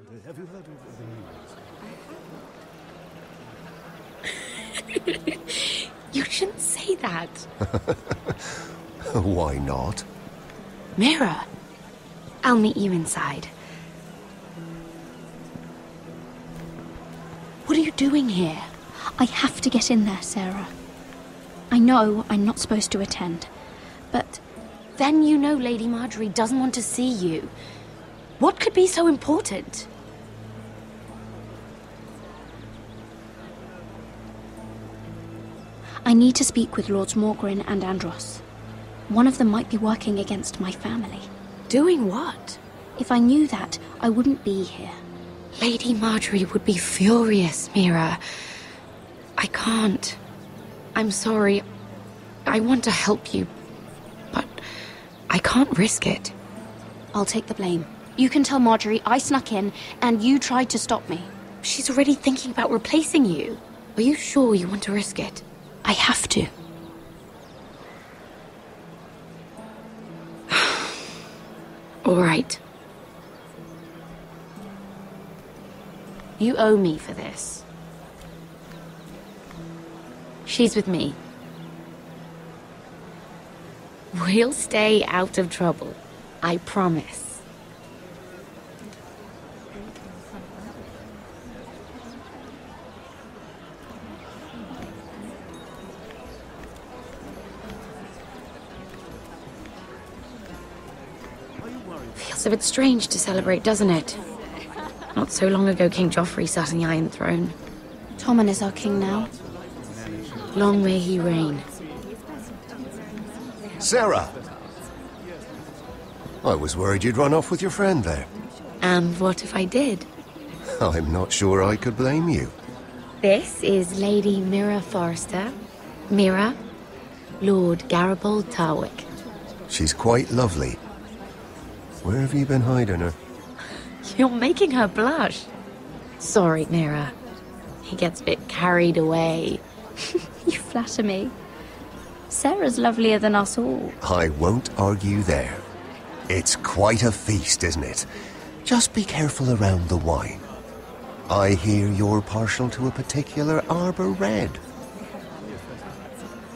Have you heard of the news? You shouldn't say that. Why not? Mira, I'll meet you inside. What are you doing here? I have to get in there, Sarah. I know I'm not supposed to attend, but... Then you know Lady Marjorie doesn't want to see you. What could be so important? I need to speak with Lords Morgrin and Andros. One of them might be working against my family. Doing what? If I knew that, I wouldn't be here. Lady Marjorie would be furious, Mira. I can't. I'm sorry. I want to help you, but I can't risk it. I'll take the blame. You can tell Marjorie I snuck in, and you tried to stop me. She's already thinking about replacing you. Are you sure you want to risk it? I have to. All right. You owe me for this. She's with me. We'll stay out of trouble. I promise. Feels a bit strange to celebrate, doesn't it? Not so long ago, King Joffrey sat on the Iron Throne. Tommen is our king now. Long may he reign. Sarah! I was worried you'd run off with your friend there. And what if I did? I'm not sure I could blame you. This is Lady Mira Forrester. Mira, Lord Garibald Tarwick. She's quite lovely. Where have you been hiding her? You're making her blush. Sorry, Mira. He gets a bit carried away. You flatter me. Sarah's lovelier than us all. I won't argue there. It's quite a feast, isn't it? Just be careful around the wine. I hear you're partial to a particular Arbor Red.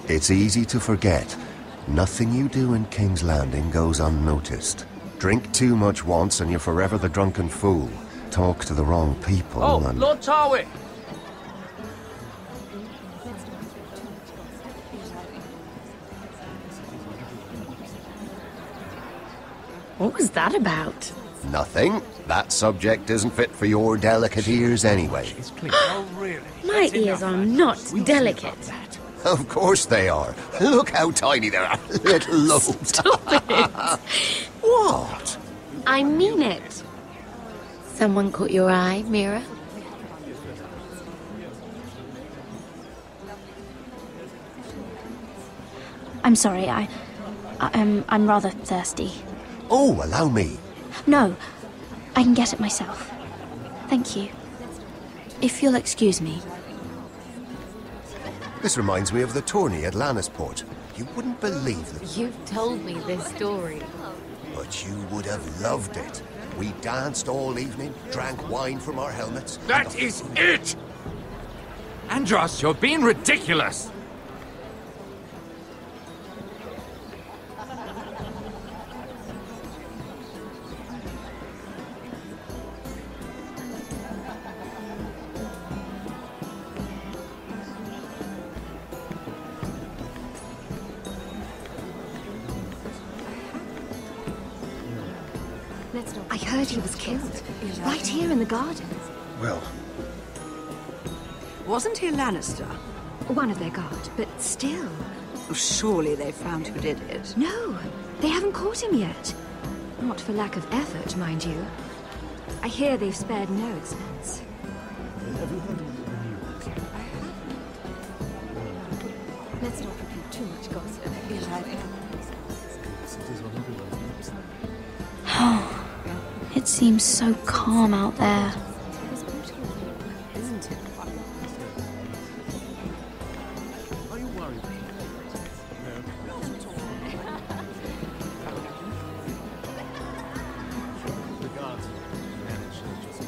It's easy to forget. Nothing you do in King's Landing goes unnoticed. Drink too much once and you're forever the drunken fool. Talk to the wrong people and... Lord Tarwick! What was that about? Nothing. That subject isn't fit for your delicate ears anyway. Oh, really? My ears are not delicate. Of course they are. Look how tiny they are. Little lobes. Stop it. What? I mean it. Someone caught your eye, Mira? I'm sorry, I'm rather thirsty. Oh, allow me. No, I can get it myself. Thank you. If you'll excuse me. This reminds me of the tourney at Lannisport. You wouldn't believe it. You've told me this story. But you would have loved it. We danced all evening, drank wine from our helmets. That is it! Andros, you're being ridiculous! I heard he was killed, right here in the garden. Well, Wasn't he a Lannister? One of their guard, but still. Surely they found who did it. No, they haven't caught him yet. Not for lack of effort, mind you. I hear they've spared no expense. have you heard of the news? Let's not repeat too much gossip. It is on everyone's lips. It seems so calm out there. It's beautiful, isn't it? Are you worried? The guards managed to just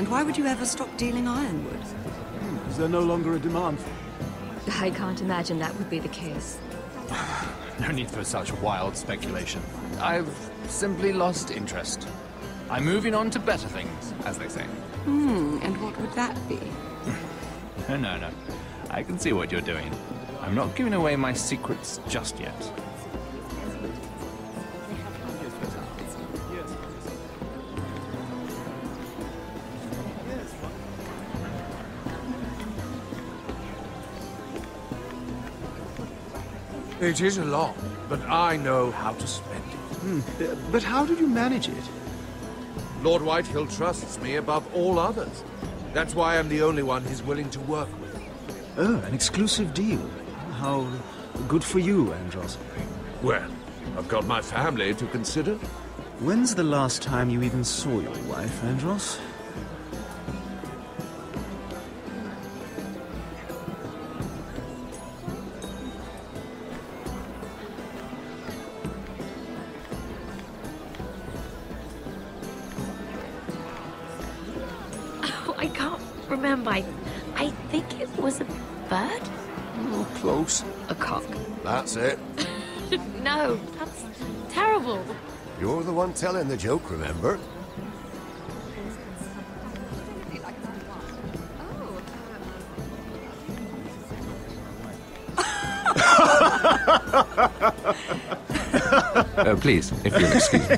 And why would you ever stop dealing ironwood? Is there no longer a demand for it? I can't imagine that would be the case. No need for such wild speculation. I've simply lost interest. I'm moving on to better things, as they say. And what would that be? No. I can see what you're doing. I'm not giving away my secrets just yet. It is a lot, but I know how to spend it. But how did you manage it? Lord Whitehill trusts me above all others. That's why I'm the only one he's willing to work with. Oh, an exclusive deal. How good for you, Andros. Well, I've got my family to consider. When's the last time you even saw your wife, Andros? I can't remember. I think it was a bird? Oh, close. A cock. That's it. No, that's terrible. You're the one telling the joke, remember? Please, if you'll excuse me.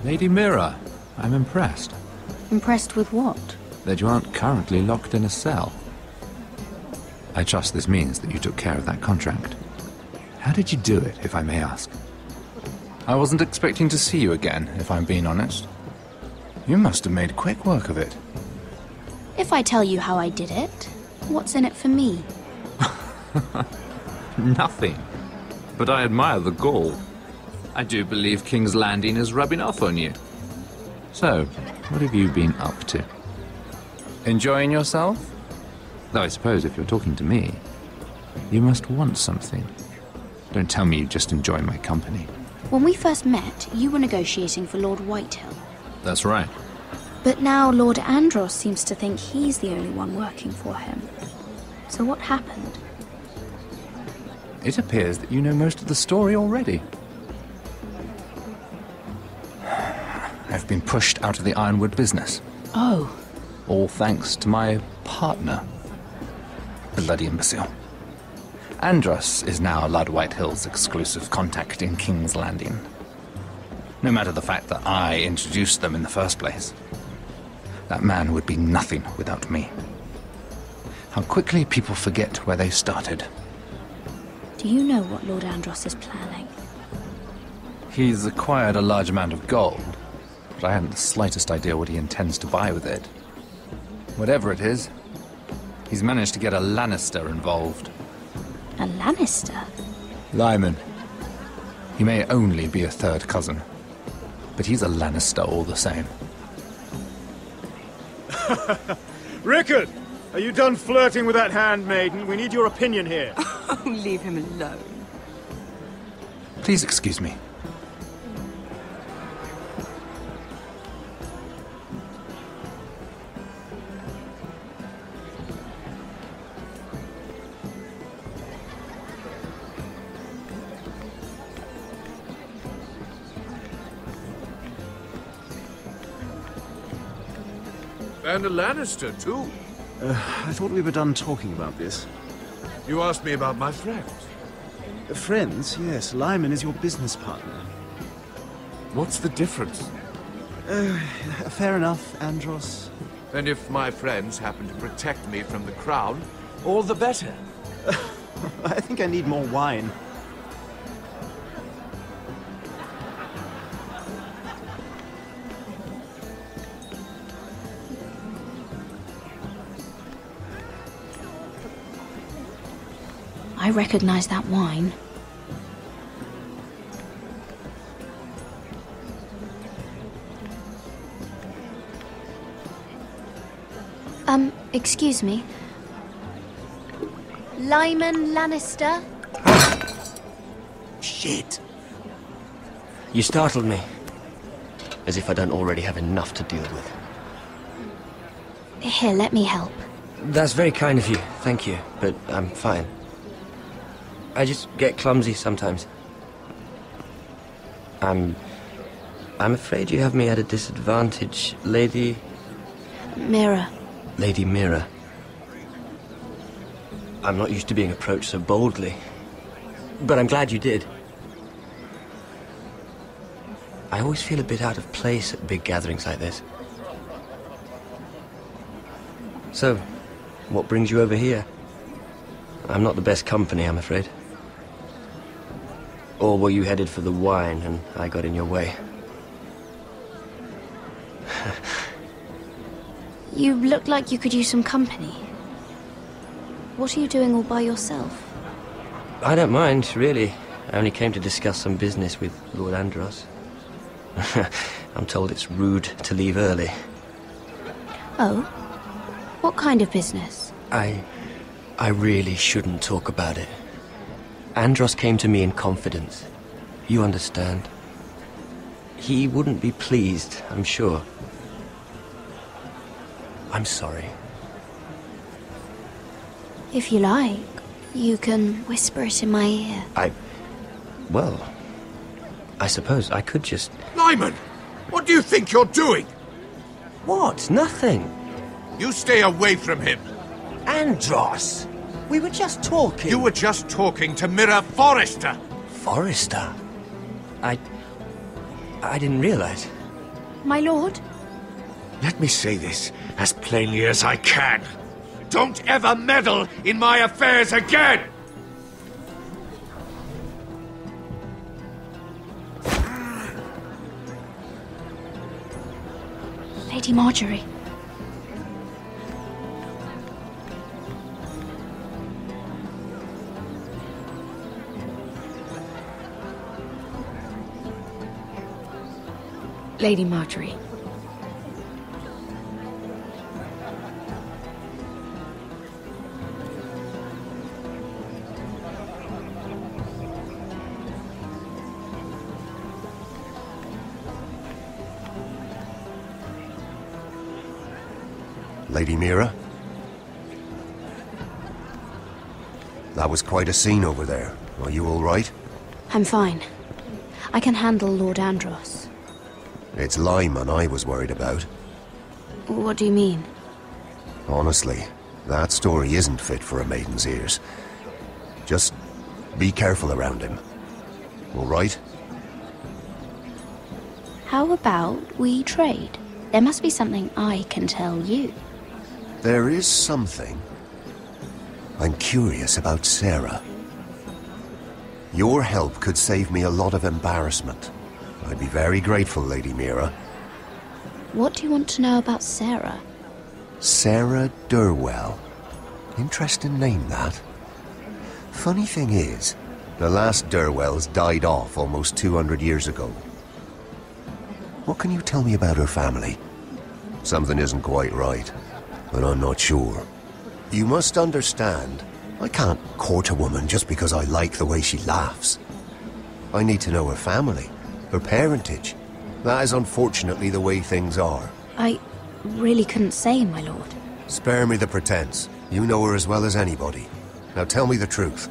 Lady Mira, I'm impressed Impressed with what? that you aren't currently locked in a cell. I trust this means that you took care of that contract. How did you do it, if I may ask? I wasn't expecting to see you again, if I'm being honest. You must have made quick work of it. If I tell you how I did it, what's in it for me? Nothing. But I admire the gall. I do believe King's Landing is rubbing off on you. So, what have you been up to? Enjoying yourself? Though I suppose if you're talking to me, you must want something. Don't tell me you just enjoy my company. When we first met, you were negotiating for Lord Whitehill. That's right. But now Lord Andros seems to think he's the only one working for him. So what happened? It appears that you know most of the story already. I've been pushed out of the ironwood business. Oh. All thanks to my partner. Bloody imbecile. Andros is now Lord Whitehill's exclusive contact in King's Landing. No matter the fact that I introduced them in the first place. That man would be nothing without me. How quickly people forget where they started. Do you know what Lord Andros is planning? He's acquired a large amount of gold, but I haven't the slightest idea what he intends to buy with it. Whatever it is, he's managed to get a Lannister involved. A Lannister? Lyman. He may only be a third cousin, but he's a Lannister all the same. Rickard! Are you done flirting with that handmaiden? We need your opinion here. Oh, leave him alone. Please excuse me. And a Lannister, too. I thought we were done talking about this. You asked me about my friends. Friends, yes. Lyman is your business partner. What's the difference? Fair enough, Andros. And if my friends happen to protect me from the crown, all the better. I think I need more wine. I recognize that wine. Excuse me. Lyman Lannister? Shit. You startled me. As if I don't already have enough to deal with. Here, let me help. That's very kind of you, thank you, but I'm fine. I just get clumsy sometimes. I'm afraid you have me at a disadvantage, Lady... Mira. Lady Mira. I'm not used to being approached so boldly, but I'm glad you did. I always feel a bit out of place at big gatherings like this. So, what brings you over here? I'm not the best company, I'm afraid. Or were you headed for the wine and I got in your way? You look like you could use some company. What are you doing all by yourself? I don't mind, really. I only came to discuss some business with Lord Andros. I'm told it's rude to leave early. Oh? What kind of business? I really shouldn't talk about it. Andros came to me in confidence. You understand. He wouldn't be pleased, I'm sure. I'm sorry. If you like, you can whisper it in my ear. Well, I suppose I could just... Lyman! What do you think you're doing? What? Nothing. You stay away from him. Andros! We were just talking. You were just talking to Mira Forrester. Forrester? I didn't realize. My lord? Let me say this as plainly as I can. Don't ever meddle in my affairs again! Lady Marjorie. Lady Marjorie. Lady Mira? That was quite a scene over there. Are you all right? I'm fine. I can handle Lord Andros. It's Lyman I was worried about. What do you mean? Honestly, that story isn't fit for a maiden's ears. Just be careful around him. All right? How about we trade? There must be something I can tell you. There is something. I'm curious about Sarah. Your help could save me a lot of embarrassment. I'd be very grateful, Lady Mira. What do you want to know about Sarah? Sarah Durwell. Interesting name, that. Funny thing is, the last Durwells died off almost 200 years ago. What can you tell me about her family? Something isn't quite right, but I'm not sure. You must understand, I can't court a woman just because I like the way she laughs. I need to know her family, her parentage. That is unfortunately the way things are. I really couldn't say, my lord. Spare me the pretense. You know her as well as anybody. Now tell me the truth.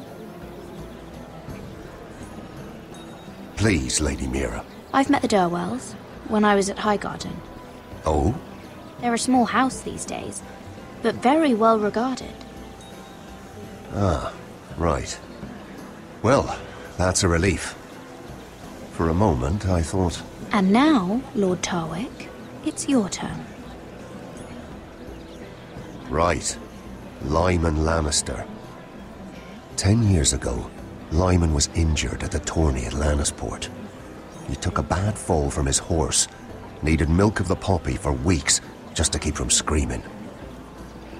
Please, Lady Mira. I've met the Durwells when I was at Highgarden. Oh? They're a small house these days, but very well regarded. Ah, right. Well, that's a relief. For a moment, I thought... And now, Lord Tarwick, it's your turn. Right. Lyman Lannister. 10 years ago, Lyman was injured at the tourney at Lannisport. He took a bad fall from his horse. Needed milk of the poppy for weeks just to keep from screaming.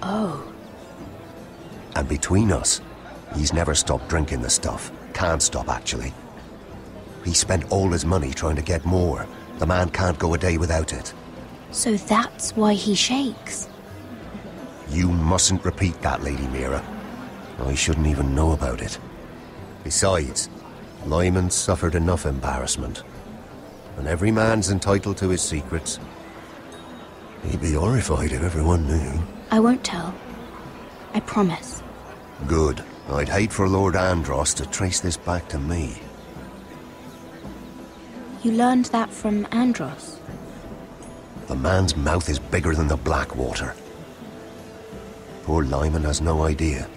Oh. And between us, he's never stopped drinking the stuff. Can't stop, actually. He spent all his money trying to get more. The man can't go a day without it. So that's why he shakes. You mustn't repeat that, Lady Mira. I shouldn't even know about it. Besides, Lyman suffered enough embarrassment. and every man's entitled to his secrets. He'd be horrified if everyone knew. I won't tell. I promise. Good. I'd hate for Lord Andros to trace this back to me. You learned that from Andros? The man's mouth is bigger than the Blackwater. Poor Lyman has no idea.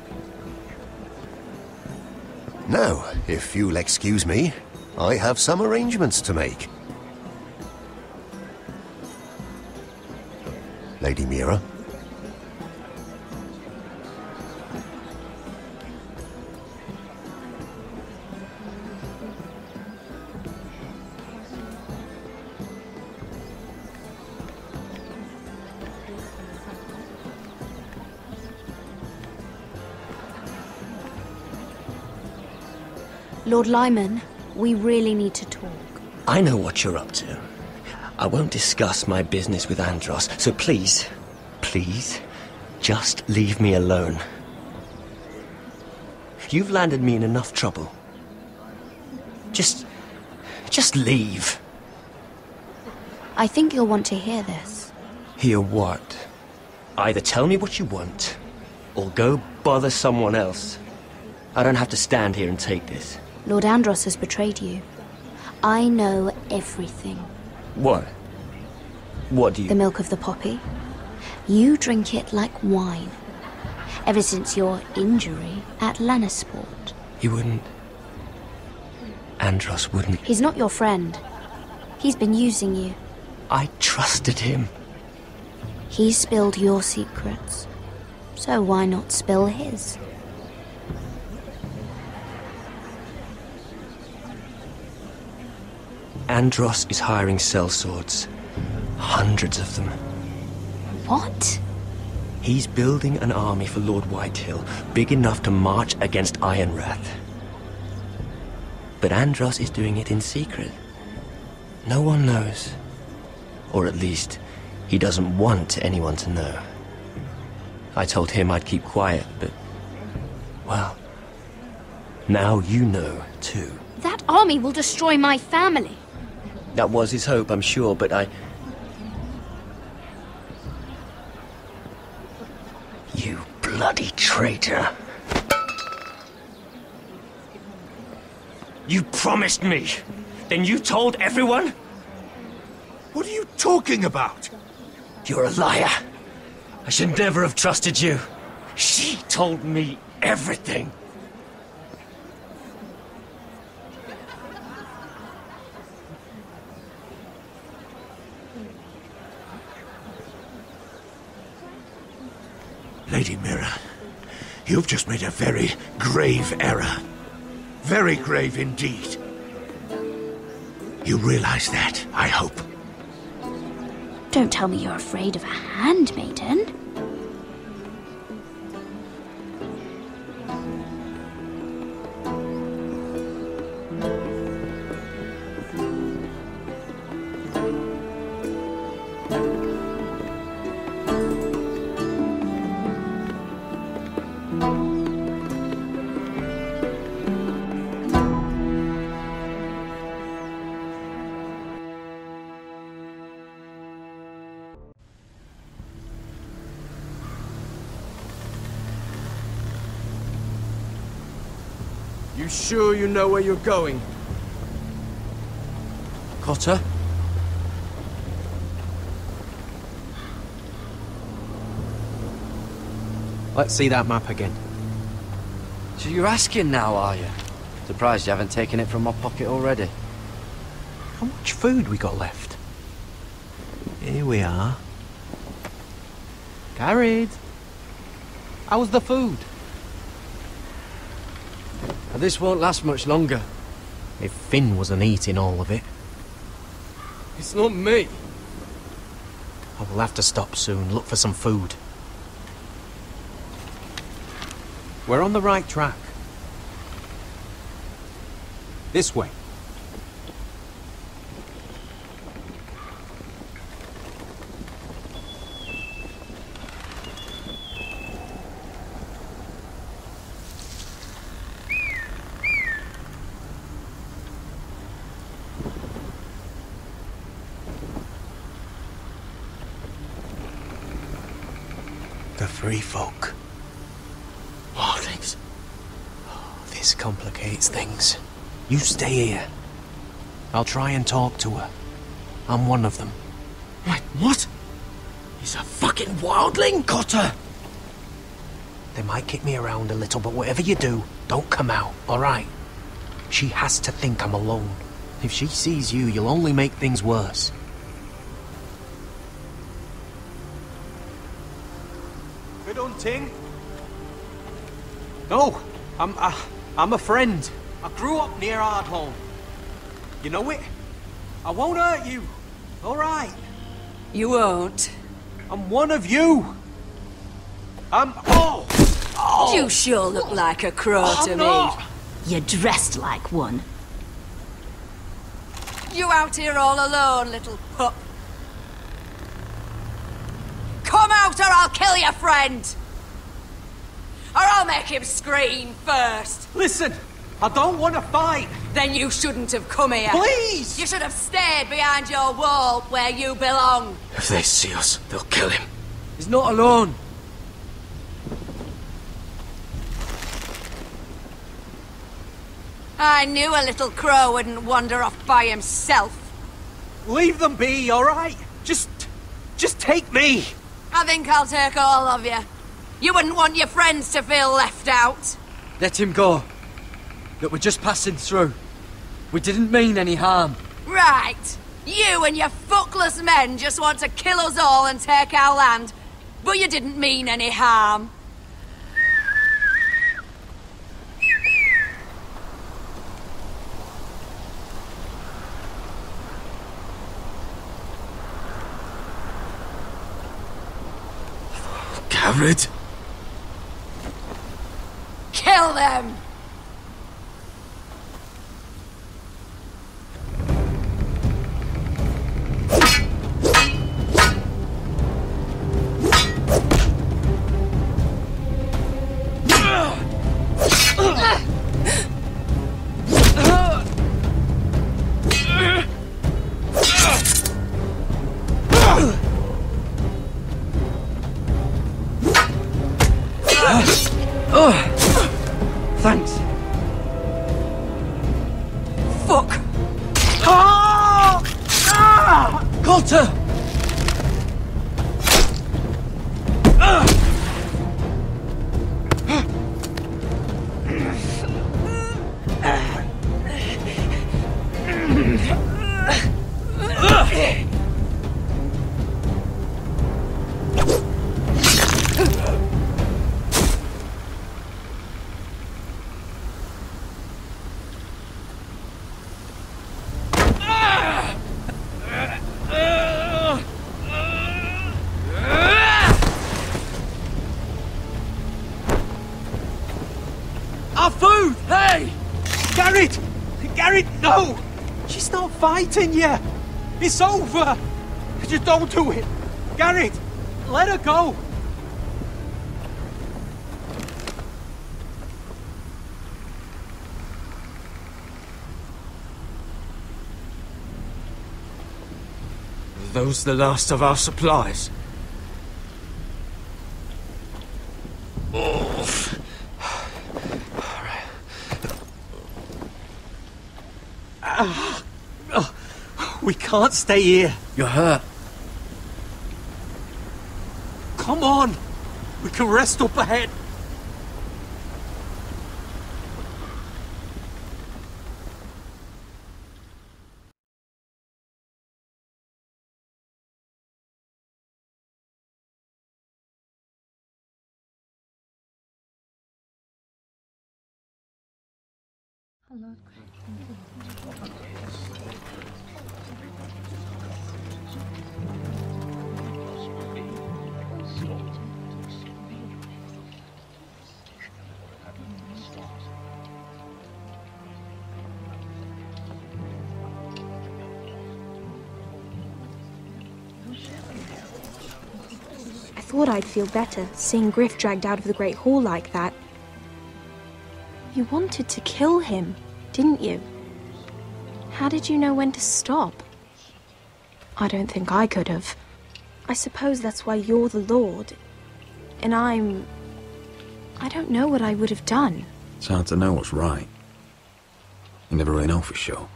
Now, if you'll excuse me, I have some arrangements to make. Lady Mira? Lord Lyman, we really need to talk. I know what you're up to. I won't discuss my business with Andros, so please, just leave me alone. You've landed me in enough trouble. Just leave. I think you'll want to hear this. Hear what? Either tell me what you want, or go bother someone else. I don't have to stand here and take this. Lord Andros has betrayed you. I know everything. What? What do you... The milk of the poppy. You drink it like wine. Ever since your injury at Lannisport. He wouldn't... Andros wouldn't... He's not your friend. He's been using you. I trusted him. He spilled your secrets. So why not spill his? Andros is hiring sellswords. Hundreds of them. What? He's building an army for Lord Whitehill, big enough to march against Ironrath. But Andros is doing it in secret. No one knows. Or at least, he doesn't want anyone to know. I told him I'd keep quiet, but... well... now you know, too. That army will destroy my family. That was his hope, I'm sure, but You bloody traitor. You promised me. Then you told everyone? What are you talking about? You're a liar. I should never have trusted you. She told me everything. Lady Mira, you've just made a very grave error. Very grave indeed. You realize that, I hope. Don't tell me you're afraid of a handmaiden. You sure you know where you're going? Cotter? Let's see that map again. So you're asking now, are you? Surprised you haven't taken it from my pocket already. How much food we got left? Here we are. Carried. How's the food? This won't last much longer. If Finn wasn't eating all of it. It's not me. I will have to stop soon, look for some food. We're on the right track. This way. Free folk. Wildlings. This complicates things. You stay here. I'll try and talk to her. I'm one of them. Wait, what? He's a fucking wildling? Cotter! They might kick me around a little, but whatever you do, don't come out, alright? She has to think I'm alone. If she sees you, you'll only make things worse. Good hunting. No, I'm a friend. I grew up near Ardholm. You know it? I won't hurt you. Alright. You won't. I'm one of you. Oh! You sure look like a crow to not. me. You're dressed like one. You out here all alone, little pup? Come out or I'll kill your friend! Or I'll make him scream first! Listen, I don't want to fight. Then you shouldn't have come here. Please! You should have stayed behind your wall where you belong. If they see us, they'll kill him. He's not alone. I knew a little crow wouldn't wander off by himself. Leave them be, alright? Just take me. I think I'll take all of you. You wouldn't want your friends to feel left out. Let him go. Look, we're just passing through. We didn't mean any harm. Right. You and your fuckless men just want to kill us all and take our land. But you didn't mean any harm. Garrett? Kill them! Thanks. Fuck! Cotter! Our food! Hey! Garrett! Garrett, no! She's not fighting yet! It's over! Just don't do it! Garrett! Let her go! Are those the last of our supplies? We can't stay here. You're hurt. Come on! We can rest up ahead. I thought I'd feel better seeing Griff dragged out of the Great Hall like that. You wanted to kill him, didn't you? How did you know when to stop? I don't think I could have. I suppose that's why you're the Lord. And I don't know what I would have done. It's hard to know what's right. You never really know for sure.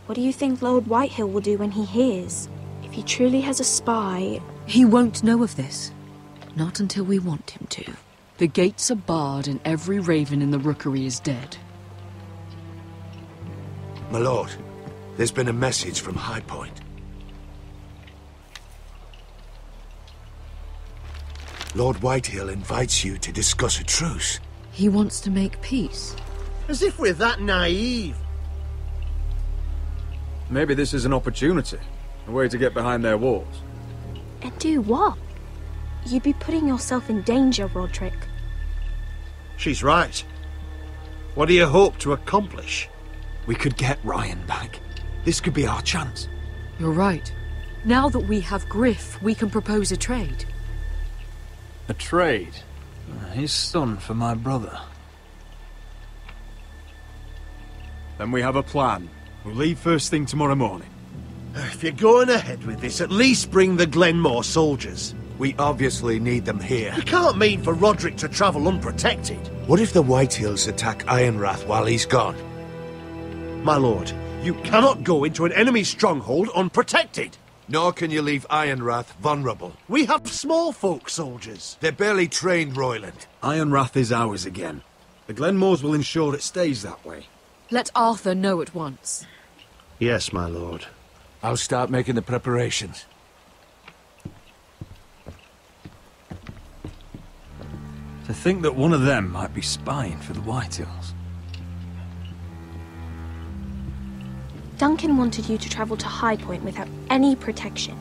What do you think Lord Whitehill will do when he hears? If he truly has a spy... He won't know of this. Not until we want him to. The gates are barred and every raven in the rookery is dead. My lord, there's been a message from High Point. Lord Whitehill invites you to discuss a truce. He wants to make peace. As if we're that naive. Maybe this is an opportunity. A way to get behind their walls. And do what? You'd be putting yourself in danger, Roderick. She's right. What do you hope to accomplish? We could get Ryan back. This could be our chance. You're right. Now that we have Griff, we can propose a trade. A trade? His son for my brother. Then we have a plan. We'll leave first thing tomorrow morning. If you're going ahead with this, at least bring the Glenmore soldiers. We obviously need them here. You can't mean for Roderick to travel unprotected. What if the Whitehills attack Ironrath while he's gone? My lord, you cannot go into an enemy stronghold unprotected. Nor can you leave Ironrath vulnerable. We have small folk soldiers. They're barely trained, Royland. Ironrath is ours again. The Glenmores will ensure it stays that way. Let Arthur know at once. Yes, my lord. I'll start making the preparations. To think that one of them might be spying for the Whitehills. Duncan wanted you to travel to High Point without any protection.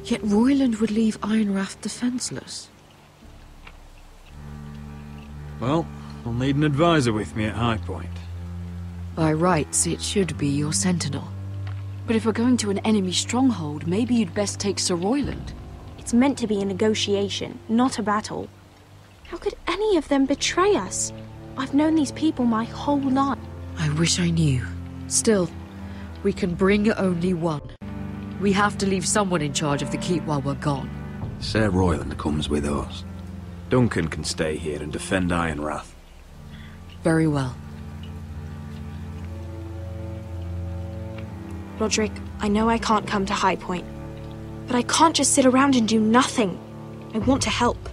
Yet Royland would leave Ironrath defenseless. Well, I'll need an advisor with me at High Point. By rights, it should be your sentinel. But if we're going to an enemy stronghold, maybe you'd best take Sir Royland. It's meant to be a negotiation, not a battle. How could any of them betray us? I've known these people my whole life. I wish I knew. Still, we can bring only one. We have to leave someone in charge of the keep while we're gone. Sir Royland comes with us. Duncan can stay here and defend Ironrath. Very well. Roderick, I know I can't come to High Point, but I can't just sit around and do nothing. I want to help.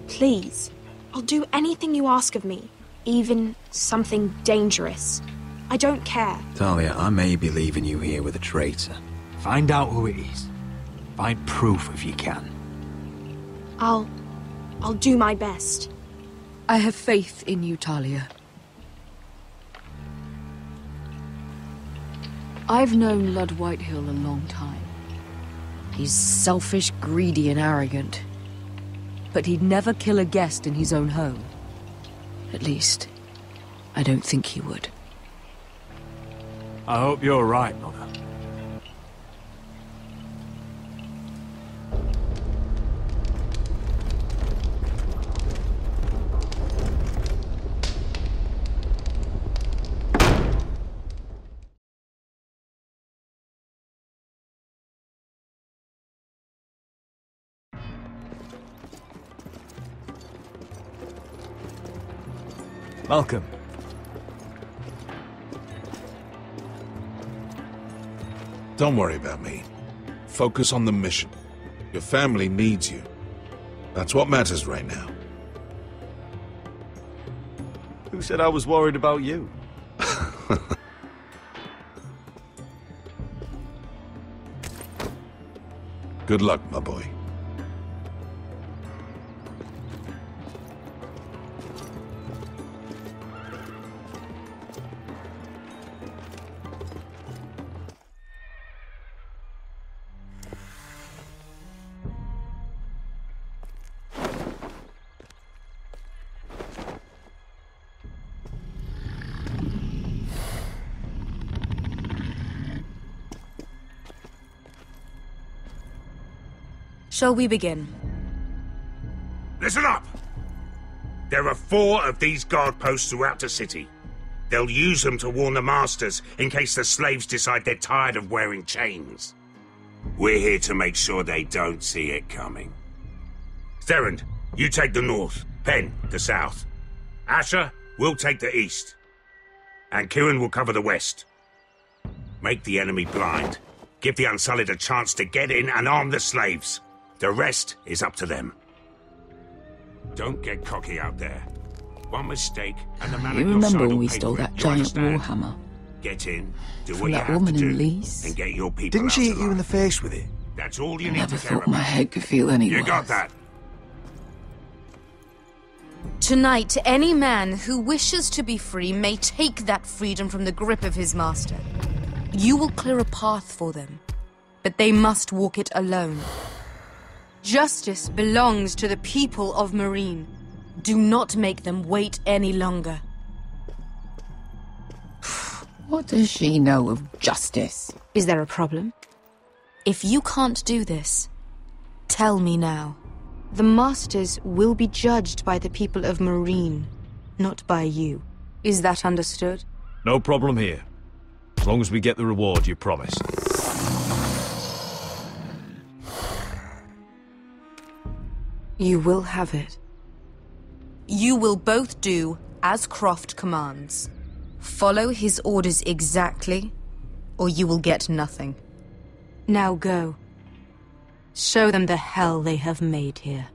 Please. I'll do anything you ask of me, even something dangerous. I don't care. Talia, I may be leaving you here with a traitor. Find out who it is. Find proof if you can. I'll do my best. I have faith in you, Talia. I've known Lord Whitehill a long time. He's selfish, greedy, and arrogant. But he'd never kill a guest in his own home. At least, I don't think he would. I hope you're right, Mother. Welcome. Don't worry about me. Focus on the mission. Your family needs you. That's what matters right now. Who said I was worried about you? Good luck, my boy. Shall we begin? Listen up! There are 4 of these guard posts throughout the city. They'll use them to warn the masters in case the slaves decide they're tired of wearing chains. We're here to make sure they don't see it coming. Therend, you take the north. Pen, the south. Asher, we'll take the east. And Kieran will cover the west. Make the enemy blind. Give the Unsullied a chance to get in and arm the slaves. The rest is up to them. Don't get cocky out there. One mistake, and the man You at your remember side when will we pay stole for it. that You giant understand? warhammer? Get in, do From what you that have woman to in do, Lee's? and get your people Didn't out she hit alive. you in the face with it? That's all you I need never to care thought my about. head could feel any You worse. got that? Tonight, any man who wishes to be free may take that freedom from the grip of his master. You will clear a path for them, but they must walk it alone. Justice belongs to the people of Marine. Do not make them wait any longer. What does she know of justice? Is there a problem? If you can't do this, tell me now. The Masters will be judged by the people of Marine, not by you. Is that understood? No problem here. As long as we get the reward you promised. You will have it. You will both do as Croft commands. Follow his orders exactly, or you will get nothing. Now go. Show them the hell they have made here.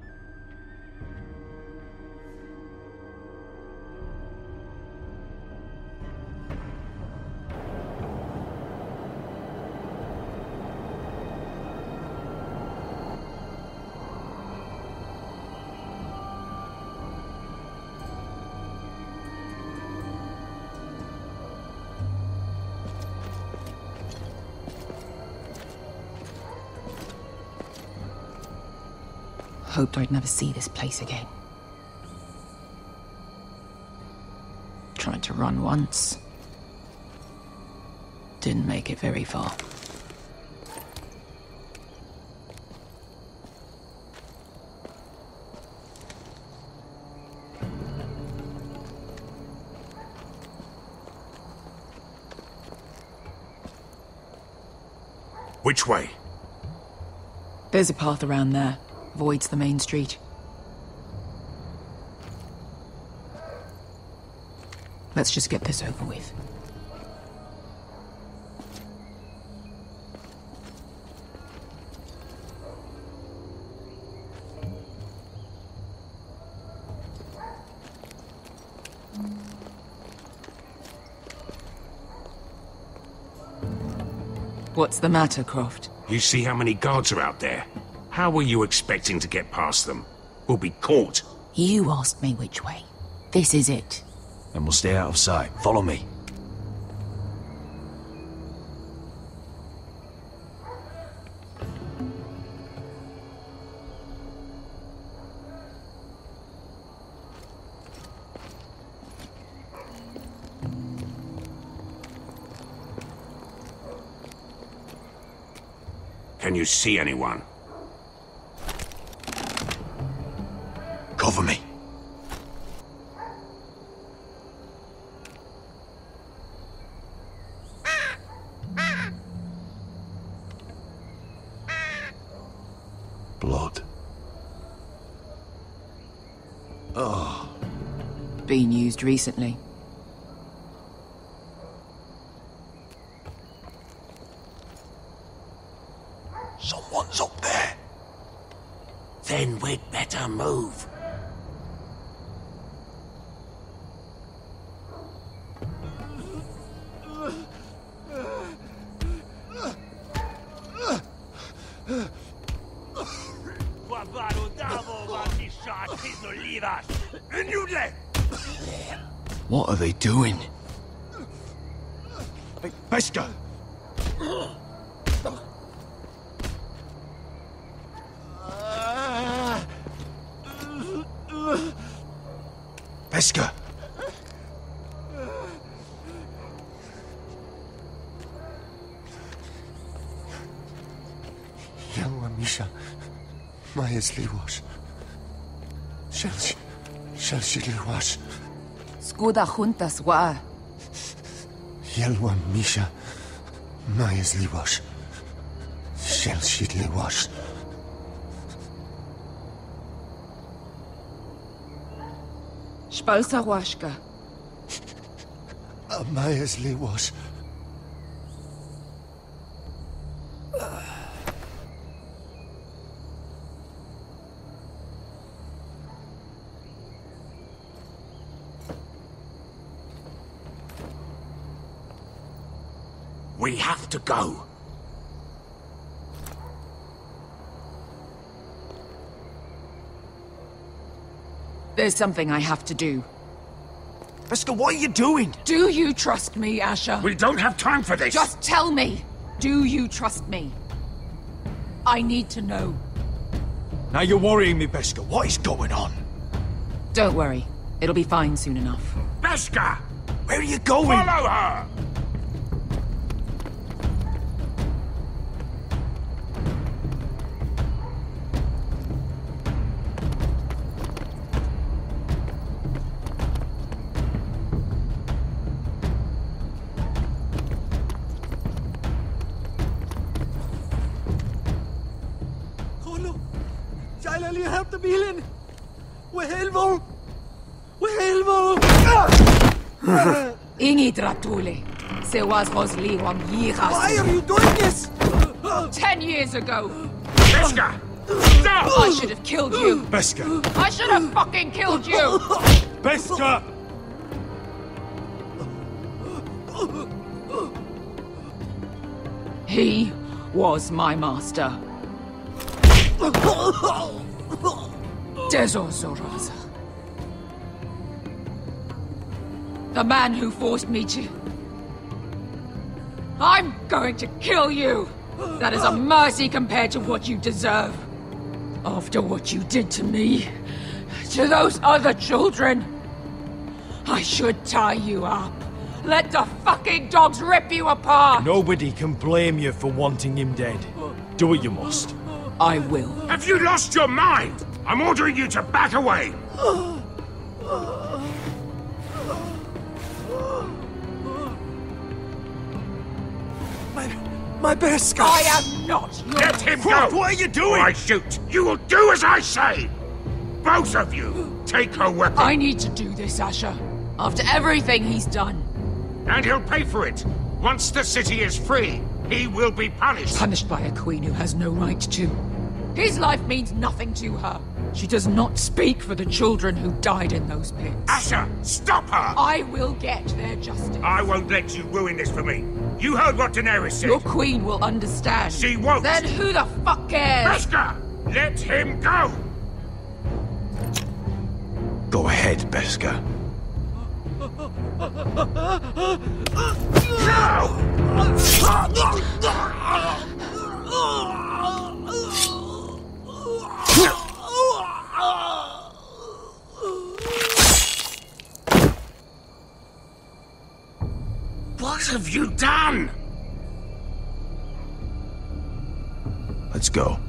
Hoped I'd never see this place again. Tried to run once. Didn't make it very far. Which way? There's a path around there. Avoids the main street. Let's just get this over with. What's the matter, Croft? You see how many guards are out there? How were you expecting to get past them? We'll be caught. You asked me which way. This is it. Then we'll stay out of sight. Follow me. Can you see anyone? Cover me. Blood. Oh. Been used recently. Someone's up there. Then we'd better move. What are they doing? Hey, Pesca! Pesca! Yelwa Misha, Maya's Liwash. Shelshi Liwash. Skuda juntas wa. Yelwa Misha, Maya's Liwash. Shelshi Liwash. Shpalsa Washka. Amayasli was. We have to go. There's something I have to do. Beskha, what are you doing? Do you trust me, Asher? We don't have time for this! Just tell me! Do you trust me? I need to know. Now you're worrying me, Beskha. What is going on? Don't worry. It'll be fine soon enough. Beskha! Where are you going? Follow her! Ingi Dratule. Se was Rosli Wam Yiras. Why are you doing this? 10 years ago. Beskha! Stop! I should have killed you. Beskha! I should have fucking killed you. Beskha! He was my master. Dezor Zoraza. The man who forced me to... I'm going to kill you! That is a mercy compared to what you deserve. After what you did to me, to those other children, I should tie you up. Let the fucking dogs rip you apart! Nobody can blame you for wanting him dead. Do what you must. I will. Have you lost your mind? I'm ordering you to back away! My Beskha! I am not your... Let him go! What are you doing? Or I shoot! You will do as I say! Both of you, take her weapon! I need to do this, Asher. After everything he's done. And he'll pay for it! Once the city is free, he will be punished! Punished by a queen who has no right to. His life means nothing to her. She does not speak for the children who died in those pits. Asher, stop her! I will get their justice. I won't let you ruin this for me. You heard what Daenerys said. Your queen will understand. She won't. Then who the fuck cares? Beskha, let him go! Go ahead, Beskha. What have you done? Let's go.